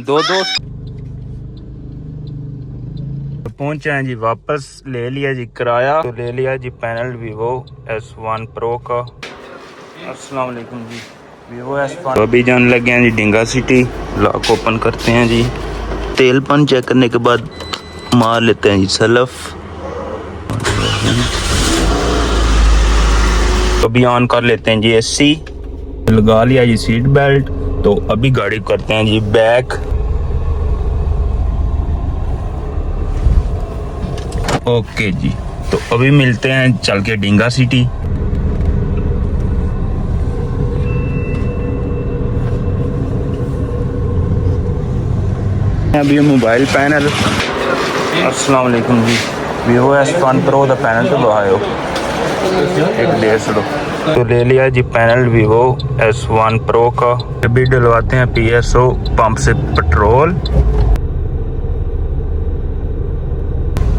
दो पहुंचे हैं जी वापस। ले लिया जी किराया, तो ले लिया जी पैनल वीवो S1 Pro का। अस्सलाम वालेकुम जी। वीवो S1 तो अभी जाने लगे हैं जी डिंगा सिटी। लॉक ओपन करते हैं जी। तेल पन चेक करने के बाद मार लेते हैं जी सेल्फ। तो अभी ऑन कर लेते हैं जी AC, लगा लिया जी सीट बेल्ट। तो अभी गाड़ी करते हैं जी बैक। ओके जी, तो अभी मिलते हैं चल के डिंगा सिटी। अभी मोबाइल पैनल। अस्सलाम वालेकुम जी। वीवो S1 Pro का पैनल तो लगाओ एक 150। तो ले लिया जी पैनल वीवो S1 Pro का। अभी डलवाते हैं PSO पंप से पेट्रोल।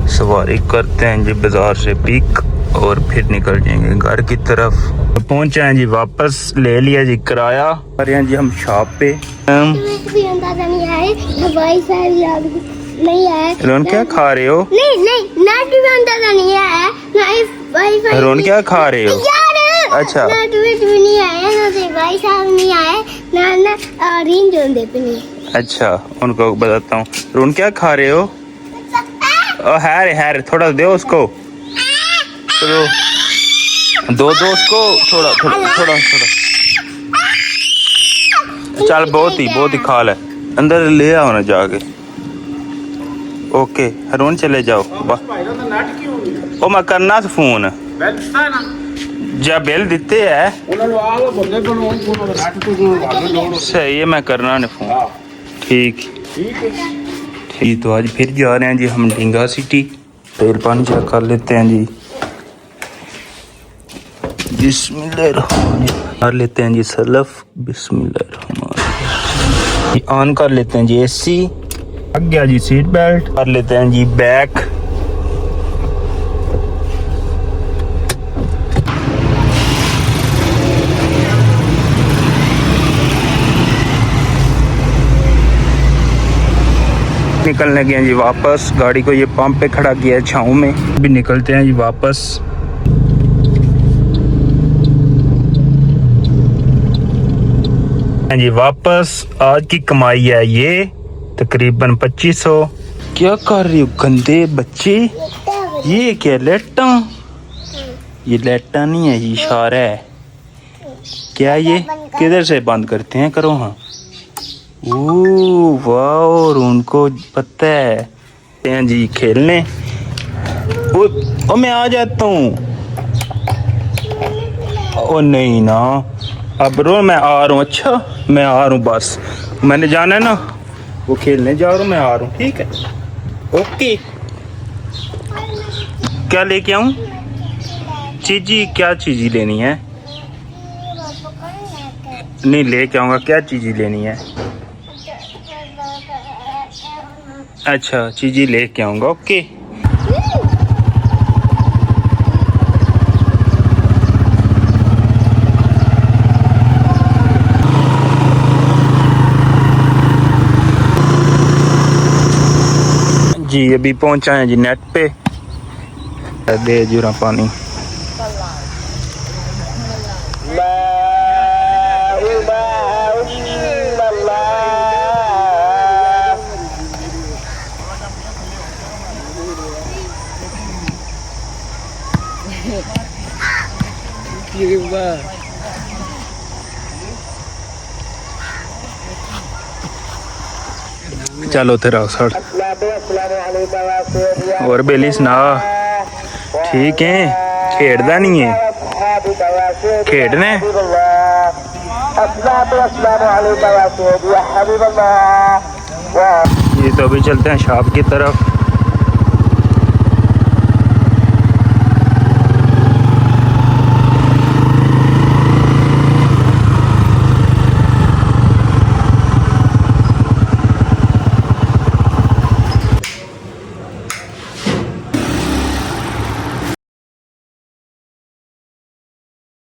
सवारी करते हैं जी बाजार से पिक और फिर निकल जाएंगे घर की तरफ। तो पहुंचे हैं जी वापस। ले लिया जी किराया। कर रहे हैं जी हम शॉप पे। रोन क्या खा रहे हो? रोन क्या खा रहे हो? अच्छा अच्छा, उनको बताता हूँ। रोन क्या खा रहे हो? है थोड़ा दो उसको। चलो दो उसको थोड़ा। चल बहुत ही खा ले। अंदर ले आओ ना जाके। ओके हरून चले जाओ। ओ मैं करना था फोन जा बिल दिते है। सही है, मैं करना ने फोन। ठीक। तो आज फिर जा रहे हैं जी हम डिंगा सिटी। तेल पानी चेक कर लेते हैं जी। बिस्मिल्लाह कर लेते हैं जी सेल्फ। बिस्मिल्लाह ऑन कर लेते हैं जी AC। लग गया जी सीट बेल्ट। कर लेते हैं जी बैक। निकलने गए हैं जी वापस। गाड़ी को ये पंप पे खड़ा किया है छाँव में। अभी निकलते हैं जी वापस। जी वापस। आज की कमाई है ये तकरीबन 2500। क्या कर रही हो गंदे बच्चे? ये क्या लेटा? ये लेटा नहीं है, ये इशारा है। क्या ये किधर से बंद करते हैं? करो हाँ। वाह, और उनको पता है जी खेलने। ओ मैं आ जाता हूँ। ओ नहीं ना, अब रो मैं आ रहा हूँ। अच्छा मैं आ रहा हूँ, बस मैंने जाना है ना, वो खेलने जा रहा हूँ। मैं आ रहा हूँ, ठीक है ओके। क्या लेके आऊँ? चीजी? क्या चीज़ी लेनी है? नहीं लेके आऊँगा। क्या चीज़ी लेनी है? अच्छा चीज़ी लेके आऊँगा, ओके। जी अभी पहुंचा है जी नेट पे। दे जुरा पानी। चलो तेरा सड़ और बेली सुना। ठीक है, खेड़दा नहीं है? खेड़ने ये तो अभी चलते हैं शॉप की तरफ।